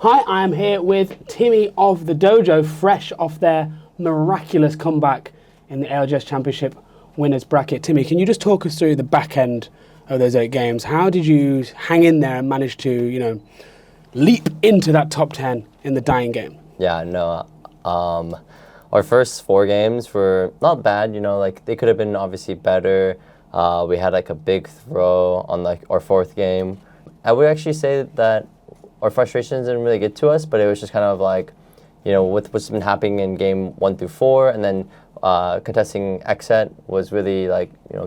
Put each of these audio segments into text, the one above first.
Hi, I am here with Timmy of the Dojo, fresh off their miraculous comeback in the ALGS Championship winners bracket. Timmy, can you just talk us through the back end of those 8 games? How did you hang in there and manage to, leap into that top 10 in the dying game? Yeah, no. Our first 4 games were not bad, they could have been obviously better. We had a big throw on our 4th game. I would actually say that our frustrations didn't really get to us, but it was just kind of with what's been happening in game 1 through 4, and then contesting X set was really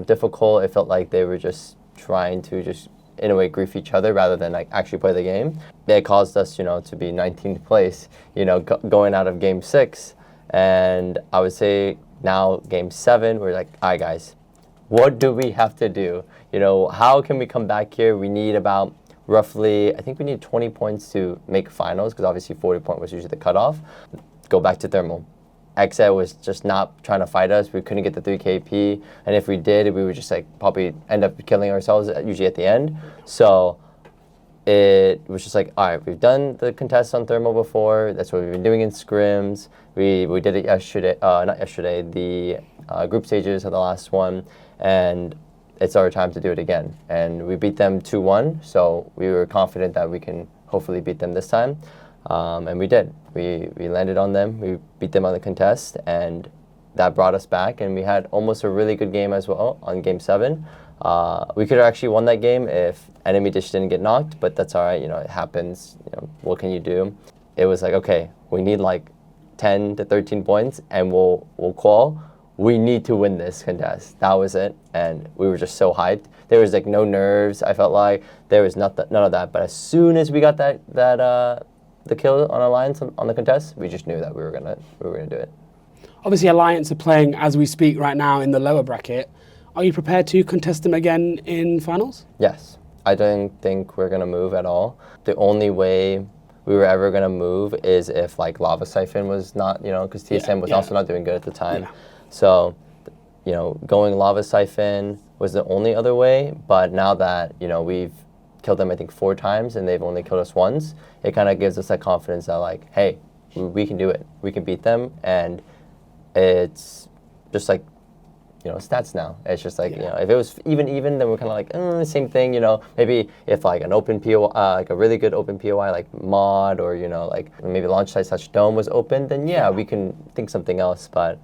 difficult. It felt like they were just trying to in a way grief each other rather than actually play the game. It caused us to be 19th place going out of game 6, and I would say now game 7 we're like, all right guys, what do we have to do? How can we come back here? We need about roughly, I think we need 20 points to make finals, because obviously 40 point was usually the cutoff. Go back to thermal. XZ was just not trying to fight us. We couldn't get the 3 KP, and if we did, we would just probably end up killing ourselves usually at the end. So it was just all right, we've done the contests on thermal before. That's what we've been doing in scrims. We did it yesterday, not yesterday, the group stages of the last one, and it's our time to do it again. And we beat them 2-1, so we were confident that we can hopefully beat them this time. And we did. We landed on them. We beat them on the contest, and that brought us back. And we had almost a really good game as well on game 7. We could have actually won that game if enemy dish didn't get knocked, but that's all right. It happens. What can you do? It was okay, we need 10 to 13 points, and we'll qual. We need to win this contest. That was it, and we were just so hyped. There was no nerves. I felt like there was none of that. But as soon as we got the kill on Alliance on the contest, we just knew that we were gonna do it. Obviously, Alliance are playing as we speak right now in the lower bracket. Are you prepared to contest them again in finals? Yes, I don't think we're gonna move at all. The only way we were ever gonna move is if Lava Siphon was not, because TSM was also not doing good at the time. Yeah. So, going Lava Siphon was the only other way. But now that we've killed them, I think 4 times, and they've only killed us once, it kind of gives us that confidence that hey, we can do it. We can beat them, and it's just stats now. It's just if it was even, then we're kind of same thing. Maybe if an open POI, a really good open POI like mod, or maybe launch site / dome was open, then we can think something else. But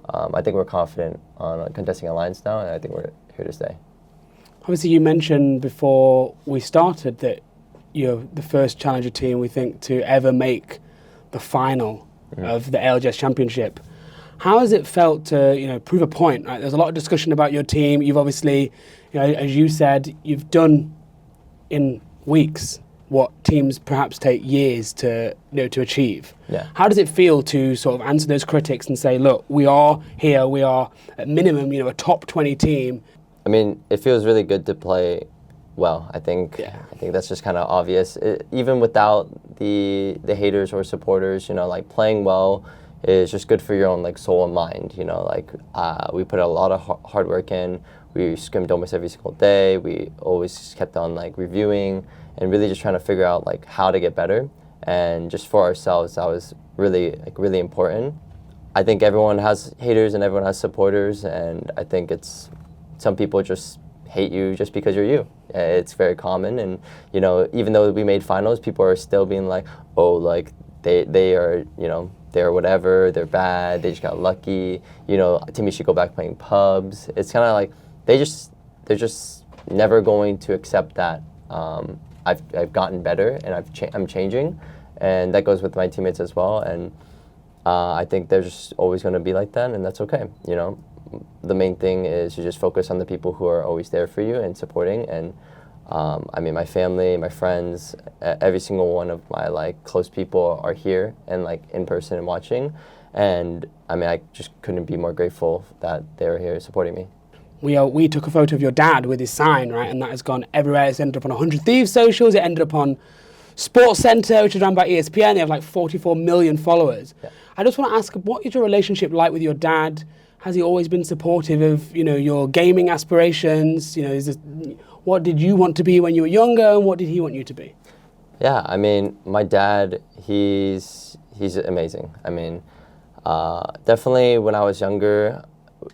I think we're confident on contesting Alliance now, and I think we're here to stay. Obviously, you mentioned before we started that you're the first challenger team, we think, to ever make the final of the ALGS Championship. How has it felt to, prove a point? Right? There's a lot of discussion about your team. You've obviously, as you said, you've done in weeks what teams perhaps take years to achieve. Yeah. How does it feel to sort of answer those critics and say, look, we are here, we are at minimum, a top 20 team? I mean, it feels really good to play well. I think that's just kind of obvious. Even without the haters or supporters, playing well is just good for your own soul and mind. We put a lot of hard work in. We scrimmed almost every single day. We always kept on reviewing and really just trying to figure out how to get better. And just for ourselves, that was really really important. I think everyone has haters and everyone has supporters, and I think some people just hate you just because you're you. It's very common, and even though we made finals, people are still being they are they're whatever, they're bad, they just got lucky. Timmy should go back playing pubs. It's kind of they're just never going to accept that. I've gotten better, and I'm changing, and that goes with my teammates as well. And I think they're just always going to be like that, and that's okay. The main thing is you just focus on the people who are always there for you and supporting. And I mean, my family, my friends, every single one of my close people are here and in person and watching. And I mean, I just couldn't be more grateful that they're here supporting me. We took a photo of your dad with his sign, right? And that has gone everywhere. It's ended up on 100 Thieves socials. It ended up on Sports Center, which is run by ESPN. They have 44 million followers. Yeah. I just want to ask, what is your relationship like with your dad? Has he always been supportive of, your gaming aspirations? What did you want to be when you were younger, and what did he want you to be? Yeah, I mean, my dad, he's amazing. I mean, definitely when I was younger,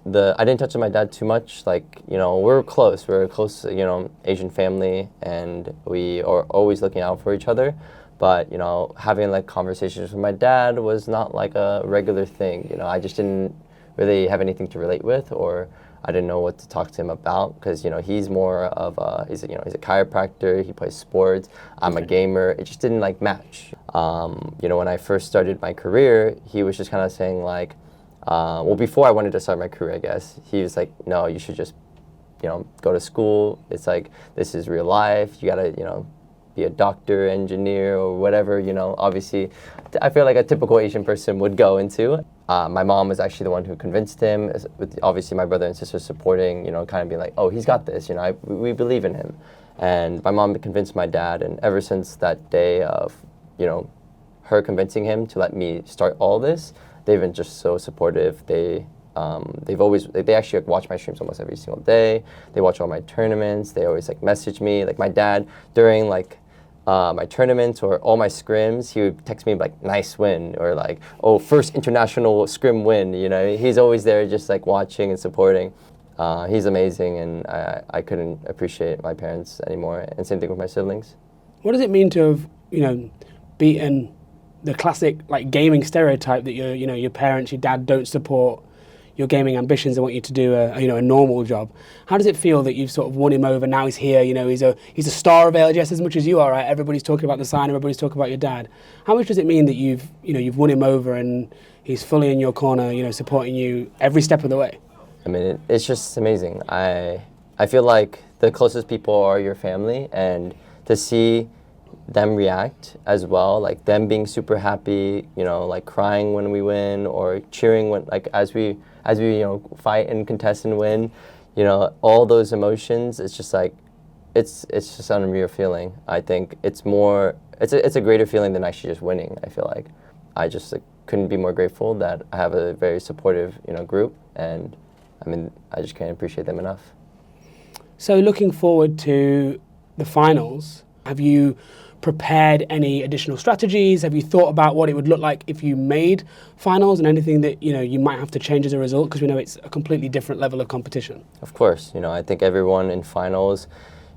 I didn't touch on my dad too much. Like, you know, we're close. We're a close, you know, Asian family, and we are always looking out for each other. But, you know, having like conversations with my dad was not like a regular thing. You know, I just didn't really have anything to relate with, or I didn't know what to talk to him about, because, you know, he's more of he's a chiropractor, he plays sports, I'm a gamer. It just didn't like match. You know, when I first started my career, he was just kind of saying like, well, before I wanted to start my career, I guess, he was like, no, you should just, you know, go to school. It's like, this is real life. You gotta, you know, be a doctor, engineer, or whatever, you know. Obviously, I feel like a typical Asian person would go into. My mom was actually the one who convinced him, with obviously my brother and sister supporting, you know, kind of being like, oh, he's got this, you know, we believe in him. And my mom convinced my dad, and ever since that day of, you know, her convincing him to let me start all this, they've been just so supportive. They actually watch my streams almost every single day. They watch all my tournaments. They always like message me. Like my dad, during like my tournaments or all my scrims, he would text me like, nice win, or like, oh, first international scrim win. You know, he's always there just like watching and supporting. He's amazing, and I couldn't appreciate my parents anymore. And same thing with my siblings. What does it mean to have, you know, beaten the classic like gaming stereotype that your parents, your dad don't support your gaming ambitions and want you to do a normal job? How does it feel that you've sort of won him over? Now he's here, you know, he's a star of ALGS as much as you are, right? Everybody's talking about the sign, everybody's talking about your dad. How much does it mean that you've won him over and he's fully in your corner, you know, supporting you every step of the way? I mean, it's just amazing. I feel like the closest people are your family, and to see them react as well, like them being super happy, you know, like crying when we win, or cheering when, like, as we you know, fight and contest and win, you know, all those emotions. It's just like, it's just an unreal feeling. I think it's a greater feeling than actually just winning. I feel like I just like, couldn't be more grateful that I have a very supportive, you know, group, and I mean, I just can't appreciate them enough. So looking forward to the finals, have you prepared any additional strategies? Have you thought about what it would look like if you made finals, and anything that, you know, you might have to change as a result, because we know it's a completely different level of competition? Of course, you know, I think everyone in finals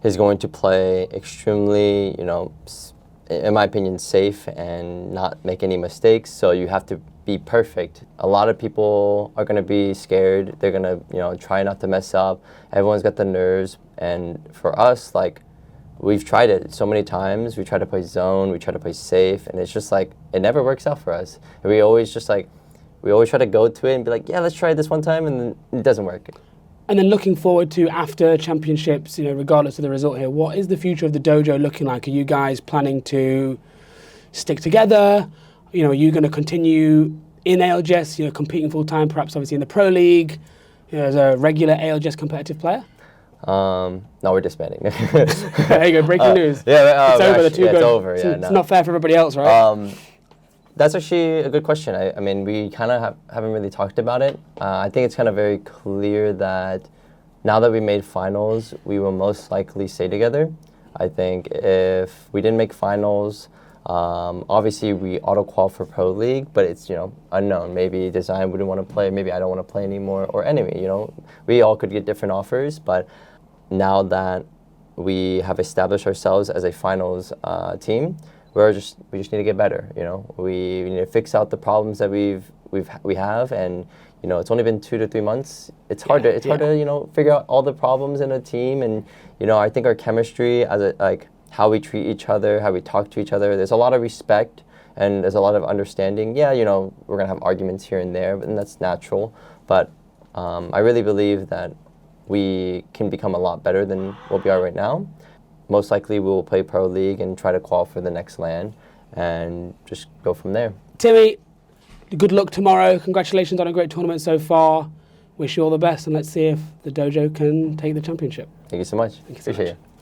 is going to play extremely, you know, in my opinion, safe and not make any mistakes. So you have to be perfect. A lot of people are going to be scared. They're going to, you know, try not to mess up. Everyone's got the nerves. And for us, like, we've tried it so many times. We try to play zone, we try to play safe, and it's just like, it never works out for us. And we always try to go to it and be like, yeah, let's try it this one time, and then it doesn't work. And then looking forward to after championships, you know, regardless of the result here, what is the future of the dojo looking like? Are you guys planning to stick together? You know, are you going to continue in ALGS, you know, competing full time, perhaps obviously in the Pro League, you know, as a regular ALGS competitive player? No, we're disbanding. There you go, breaking news. Yeah, it's over. It's over. Yeah, it's not fair for everybody else, right? That's actually a good question. I mean, we kind of haven't really talked about it. I think it's kind of very clear that now that we made finals, we will most likely stay together. I think if we didn't make finals, obviously we auto-qual for Pro League, but it's, you know, unknown. Maybe Design wouldn't want to play, maybe I don't want to play anymore, or enemy, you know. We all could get different offers, but now that we have established ourselves as a finals team, we just need to get better, you know. We need to fix out the problems that we have, and, you know, it's only been 2 to 3 months. It's hard to, you know, figure out all the problems in a team, and, you know, I think our chemistry as how we treat each other, how we talk to each other, there's a lot of respect and there's a lot of understanding. Yeah, you know, we're gonna have arguments here and there, and that's natural, but I really believe that we can become a lot better than what we are right now. Most likely we will play Pro League and try to qual for the next LAN and just go from there. Timmy, good luck tomorrow. Congratulations on a great tournament so far. Wish you all the best, and let's see if the dojo can take the championship. Thank you so much. Thank you so Appreciate much. it.